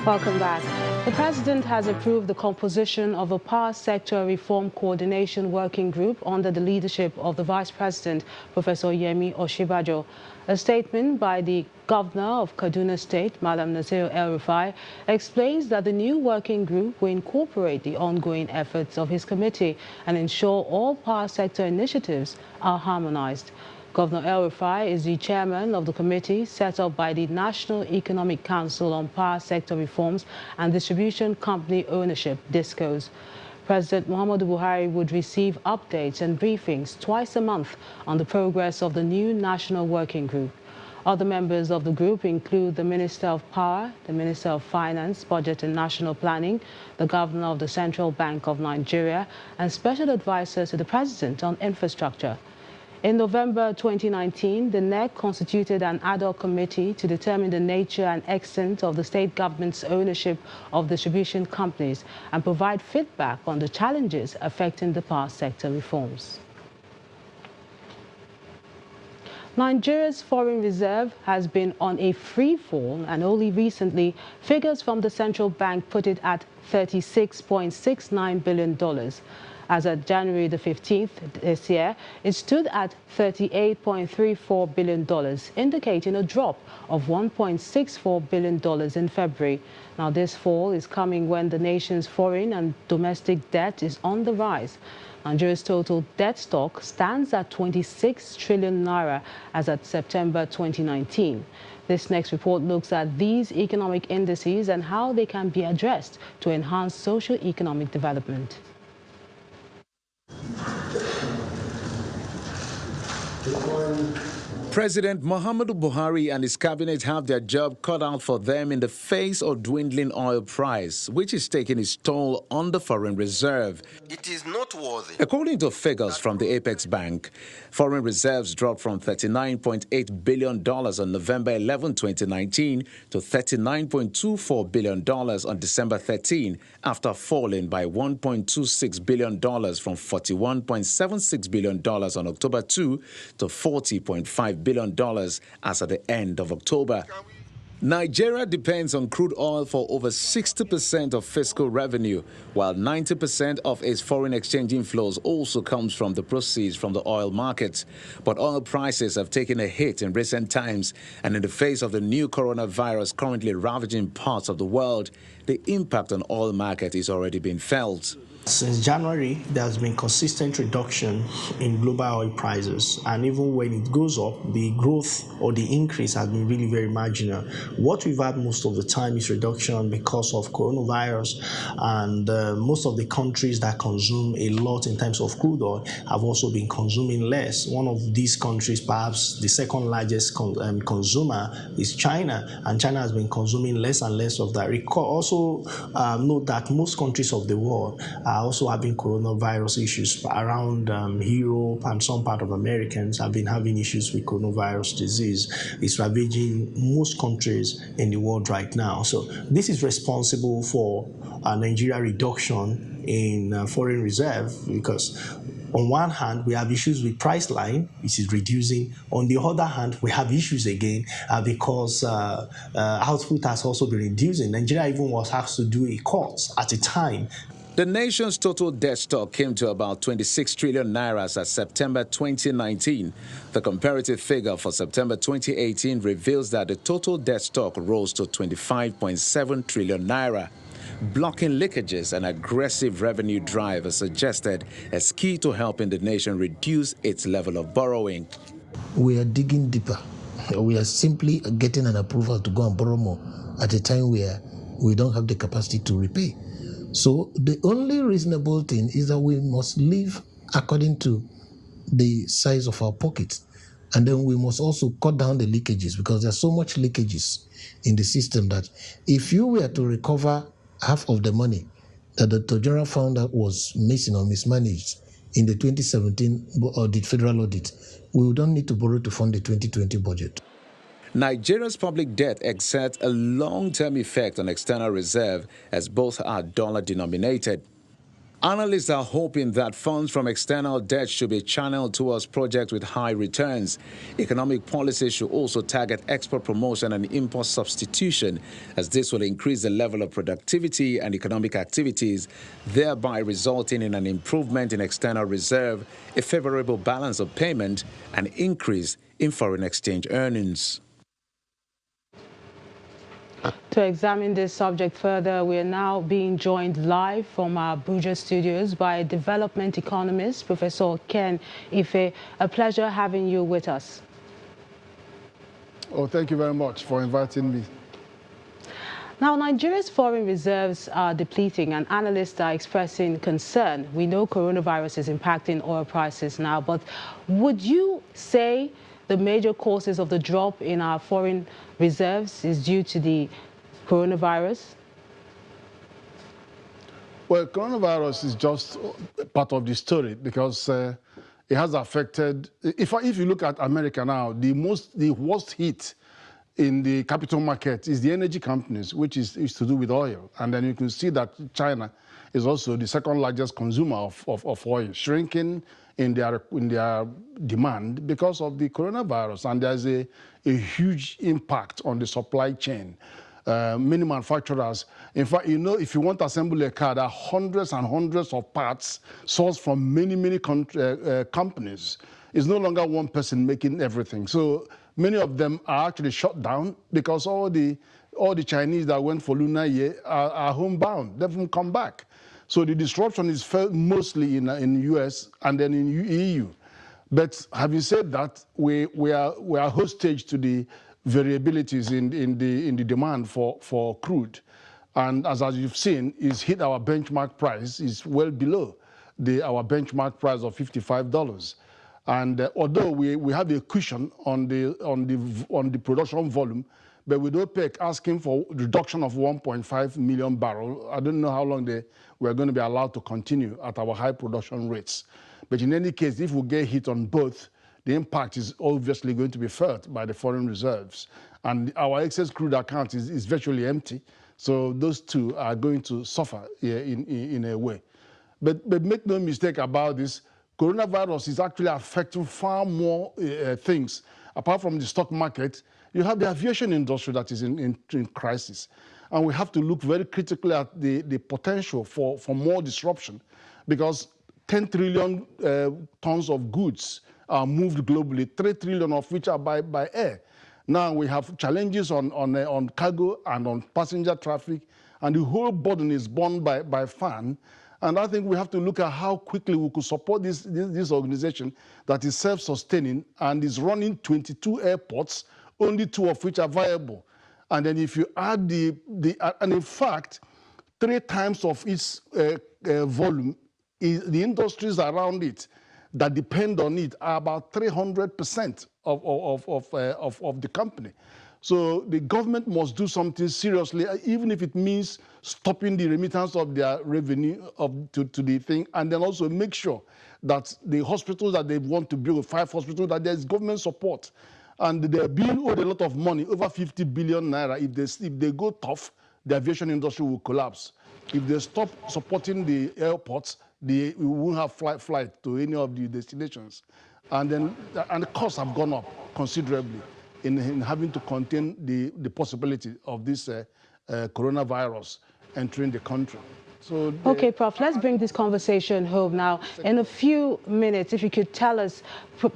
Welcome back. The President has approved the composition of a power sector reform coordination working group under the leadership of the Vice President, Professor Yemi Osinbajo. A statement by the Governor of Kaduna State, Malam Nasir El-Rufai, explains that the new working group will incorporate the ongoing efforts of his committee and ensure all power sector initiatives are harmonized. Governor El-Rufai is the chairman of the committee set up by the National Economic Council on Power Sector Reforms and Distribution Company Ownership, DISCOs. President Muhammadu Buhari would receive updates and briefings twice a month on the progress of the new national working group. Other members of the group include the Minister of Power, the Minister of Finance, Budget and National Planning, the Governor of the Central Bank of Nigeria, and special advisors to the President on infrastructure. In November 2019, the NEC constituted an ad hoc committee to determine the nature and extent of the state government's ownership of distribution companies and provide feedback on the challenges affecting the power sector reforms. Nigeria's foreign reserve has been on a free fall, and only recently, figures from the central bank put it at $36.69 billion. As of January the 15th this year, it stood at $38.34 billion, indicating a drop of $1.64 billion in February. Now, this fall is coming when the nation's foreign and domestic debt is on the rise. Nigeria's total debt stock stands at 26 trillion naira as at September 2019. This next report looks at these economic indices and how they can be addressed to enhance socio-economic development. President Muhammadu Buhari and his cabinet have their job cut out for them in the face of dwindling oil price, which is taking its toll on the foreign reserve. It is noteworthy. According to figures from the Apex Bank, foreign reserves dropped from $39.8 billion on November 11, 2019 to $39.24 billion on December 13, after falling by $1.26 billion from $41.76 billion on October 2 to $40.5 billion as at the end of October. Nigeria depends on crude oil for over 60% of fiscal revenue, while 90% of its foreign exchange inflows also comes from the proceeds from the oil market. But oil prices have taken a hit in recent times, and in the face of the new coronavirus currently ravaging parts of the world, the impact on oil market is already being felt. Since January, there has been consistent reduction in global oil prices, and even when it goes up, the growth or the increase has been really very marginal. What we've had most of the time is reduction because of coronavirus, and most of the countries that consume a lot in terms of crude oil have also been consuming less. One of these countries, perhaps the second largest consumer, is China, and China has been consuming less and less of that. Also note that most countries of the world are also having coronavirus issues. Around Europe and some part of Americans have been having issues with coronavirus disease. It's ravaging most countries in the world right now. So this is responsible for Nigeria reduction in foreign reserve, because on one hand, we have issues with price line, which is reducing. On the other hand, we have issues again because output has also been reducing. Nigeria even was asked to do a cut at a time. The nation's total debt stock came to about 26 trillion naira as at September 2019. The comparative figure for September 2018 reveals that the total debt stock rose to 25.7 trillion naira. Blocking leakages and aggressive revenue drive are suggested as key to helping the nation reduce its level of borrowing. We are digging deeper. We are simply getting an approval to go and borrow more at a time where we don't have the capacity to repay. So the only reasonable thing is that we must live according to the size of our pockets. And then we must also cut down the leakages, because there's so much leakages in the system that if you were to recover half of the money that the Dr. General found out was missing or mismanaged in the 2017 audit, federal audit, we don't need to borrow to fund the 2020 budget. Nigeria's public debt exerts a long-term effect on external reserve, as both are dollar-denominated. Analysts are hoping that funds from external debt should be channeled towards projects with high returns. Economic policies should also target export promotion and import substitution, as this will increase the level of productivity and economic activities, thereby resulting in an improvement in external reserve, a favorable balance of payment, and increase in foreign exchange earnings. To examine this subject further, we are now being joined live from our Abuja studios by development economist, Professor Ken Ife. A pleasure having you with us. Oh, thank you very much for inviting me. Now, Nigeria's foreign reserves are depleting and analysts are expressing concern. We know coronavirus is impacting oil prices now, but would you say the major causes of the drop in our foreign reserves is due to the coronavirus? Well, coronavirus is just part of the story because it has affected. If you look at America now, the worst hit in the capital market is the energy companies, which is to do with oil. And then you can see that China is also the second largest consumer of oil, shrinking in their demand because of the coronavirus. And there's a huge impact on the supply chain. Many manufacturers, in fact, you know, if you want to assemble a car, there are hundreds and hundreds of parts sourced from many companies. It's no longer one person making everything. So many of them are actually shut down because all the Chinese that went for Lunar Year are homebound. They haven't come back. So the disruption is felt mostly in the US and then in EU. But having said that, we are hostage to the variabilities in the demand for crude. And as you've seen, it's hit our benchmark price, is well below our benchmark price of $55. And although we have a cushion on the production volume, but with OPEC asking for reduction of 1.5 million barrels, I don't know how long we're going to be allowed to continue at our high production rates. But in any case, if we get hit on both, the impact is obviously going to be felt by the foreign reserves. And our excess crude account is virtually empty. So those two are going to suffer in a way. But make no mistake about this, coronavirus is actually affecting far more things. Apart from the stock market, you have the aviation industry that is in crisis. And we have to look very critically at the potential for more disruption, because 10 trillion tons of goods are moved globally, 3 trillion of which are by air. Now we have challenges on cargo and on passenger traffic, and the whole burden is borne by FAN. And I think we have to look at how quickly we could support this organization that is self-sustaining and is running 22 airports, only 2 of which are viable. And then if you add and in fact, 3 times of its volume, the industries around it that depend on it are about 300% of the company. So the government must do something seriously, even if it means stopping the remittance of their revenue to the thing, and then also make sure that the hospitals that they want to build, 5 hospitals, that there's government support. And they're being owed a lot of money, over 50 billion naira. If they go tough, the aviation industry will collapse. If they stop supporting the airports, we won't have flight to any of the destinations. And the costs have gone up considerably in having to contain the possibility of this coronavirus entering the country. So okay, Prof, let's bring this conversation home now. In a few minutes, if you could tell us,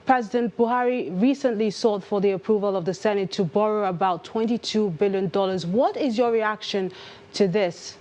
President Buhari recently sought for the approval of the Senate to borrow about $22 billion. What is your reaction to this?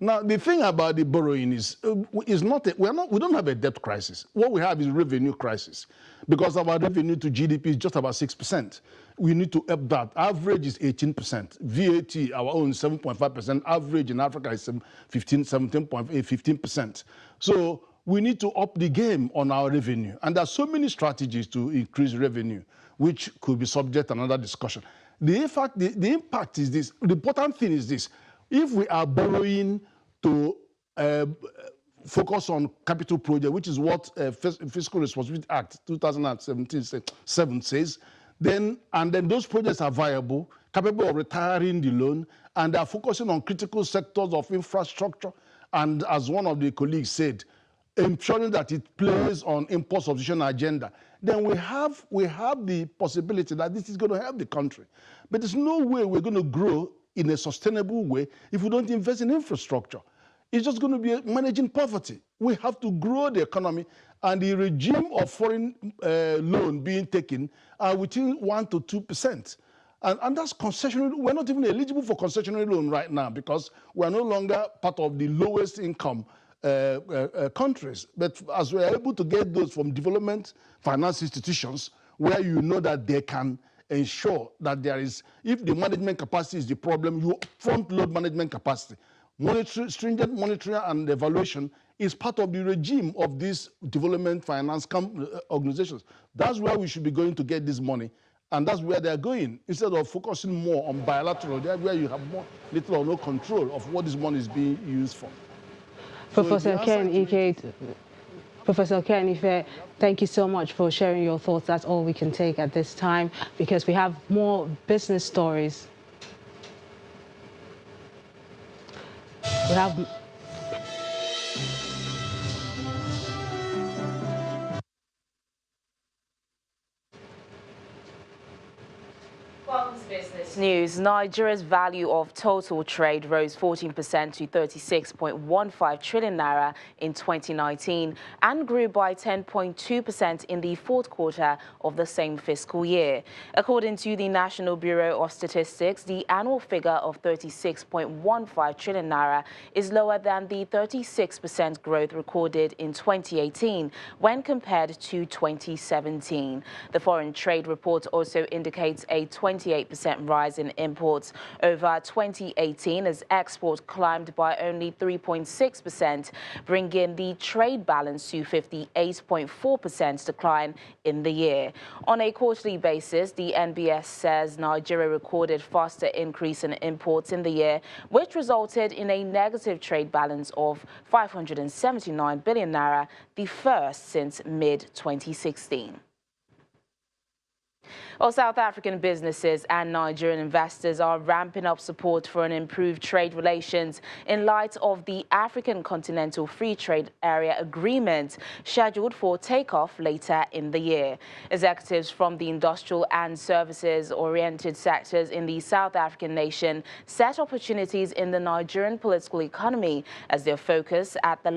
Now, the thing about the borrowing is we don't have a debt crisis. What we have is revenue crisis, because our revenue to GDP is just about 6%. We need to up that. Average is 18%. VAT, our own 7.5%. Average in Africa is 15%. So we need to up the game on our revenue. And there are so many strategies to increase revenue, which could be subject to another discussion. The impact is this. The important thing is this. If we are borrowing to focus on capital project, which is what Fiscal Responsibility Act 2017 says, then those projects are viable, capable of retiring the loan, and they are focusing on critical sectors of infrastructure, and as one of the colleagues said, ensuring that it plays on import substitution agenda, then we have the possibility that this is going to help the country. But there's no way we're going to grow in a sustainable way if we don't invest in infrastructure. It's just going to be managing poverty. We have to grow the economy, and the regime of foreign loan being taken are within 1 to 2%. And that's concessionary. We're not even eligible for concessionary loan right now because we're no longer part of the lowest income countries. But as we're able to get those from development finance institutions, where you know that they can ensure that there is, if the management capacity is the problem, you front load management capacity. Stringent monitoring and evaluation is part of the regime of these development finance organizations. That's where we should be going to get this money, and that's where they're going. Instead of focusing more on bilateral, that's where you have little or no control of what this money is being used for. Professor Ken Ife, thank you so much for sharing your thoughts. That's all we can take at this time because we have more business stories. We have business news. Nigeria's value of total trade rose 14% to 36.15 trillion naira in 2019 and grew by 10.2% in the fourth quarter of the same fiscal year. According to the National Bureau of Statistics, the annual figure of 36.15 trillion naira is lower than the 36% growth recorded in 2018 when compared to 2017. The foreign trade report also indicates a 28% rise in imports over 2018 as exports climbed by only 3.6%, bringing the trade balance to 58.4% decline in the year. On a quarterly basis, the NBS says Nigeria recorded faster increase in imports in the year, which resulted in a negative trade balance of 579 billion naira, the first since mid-2016. Well, South African businesses and Nigerian investors are ramping up support for an improved trade relations in light of the African Continental Free Trade Area Agreement scheduled for takeoff later in the year. Executives from the industrial and services-oriented sectors in the South African nation set opportunities in the Nigerian political economy as their focus at the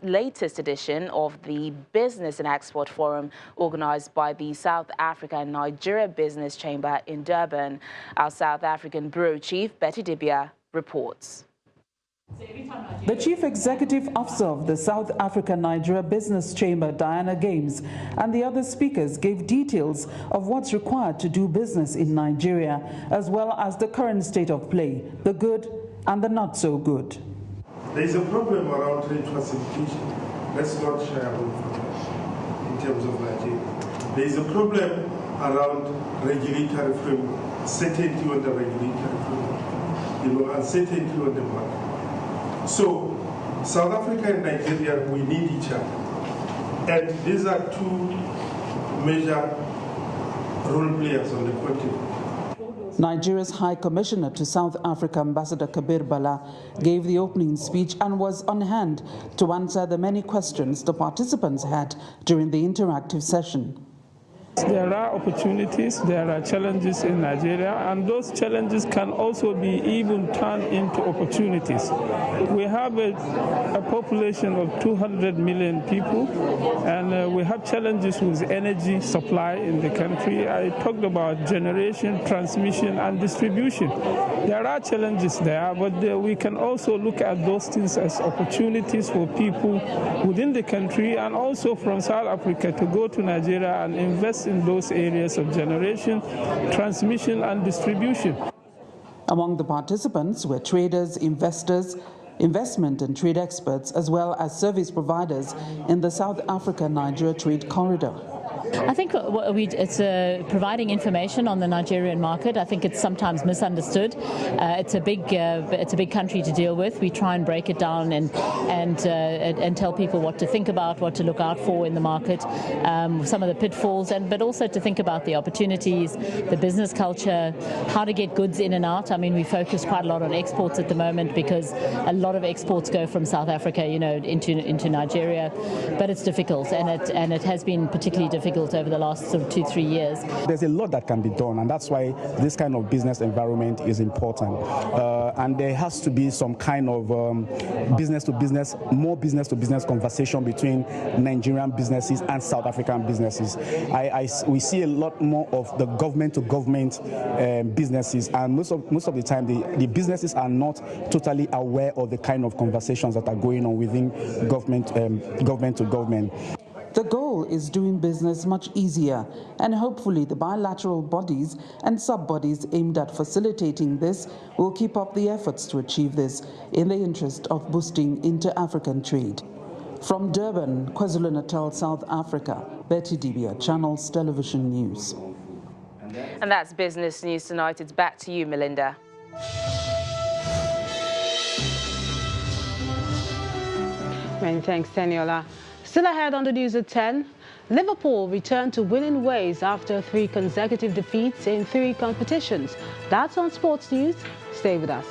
latest edition of the Business and Export Forum organized by the South Africa and Nigeria Business Chamber in Durban. Our South African Bureau Chief, Betty Dibia, reports. The Chief Executive Officer of the South Africa-Nigeria Business Chamber, Diana Games, and the other speakers gave details of what's required to do business in Nigeria, as well as the current state of play, the good and the not so good. There is a problem around trade facilitation. Let's not shy away from that in terms of Nigeria. There is a problem around regulatory framework, certainty on the regulatory framework, uncertainty on the market. So, South Africa and Nigeria, we need each other. And these are two major role players on the continent. Nigeria's High Commissioner to South Africa, Ambassador Kabir Bala, gave the opening speech and was on hand to answer the many questions the participants had during the interactive session. There are opportunities, there are challenges in Nigeria, and those challenges can also be even turned into opportunities. We have a population of 200 million people, and we have challenges with energy supply in the country. I talked about generation, transmission, and distribution. There are challenges there, but we can also look at those things as opportunities for people within the country and also from South Africa to go to Nigeria and invest in those areas of generation, transmission, and distribution. Among the participants were traders, investors, investment and trade experts, as well as service providers in the South Africa-Nigeria Trade Corridor. I think it's providing information on the Nigerian market. I think it's sometimes misunderstood. It's a big country to deal with. We try and break it down and tell people what to think about, what to look out for in the market, some of the pitfalls, but also to think about the opportunities, the business culture, how to get goods in and out. I mean, we focus quite a lot on exports at the moment because a lot of exports go from South Africa, into Nigeria, but it's difficult, and it has been particularly difficult over the last sort of 2-3 years. There's a lot that can be done, and that's why this kind of business environment is important. And there has to be some kind of business-to-business, more business-to-business conversation between Nigerian businesses and South African businesses. We see a lot more of the government-to-government businesses, and most of the time the businesses are not totally aware of the kind of conversations that are going on within government-to-government. The goal is doing business much easier, and hopefully the bilateral bodies and sub-bodies aimed at facilitating this will keep up the efforts to achieve this in the interest of boosting inter-African trade. From Durban, KwaZulu-Natal, South Africa, Betty Dibia, Channels Television News. And that's Business News Tonight. It's back to you, Melinda. Many thanks, Teniola. Still ahead on the news at 10, Liverpool returned to winning ways after 3 consecutive defeats in 3 competitions. That's on Sports News. Stay with us.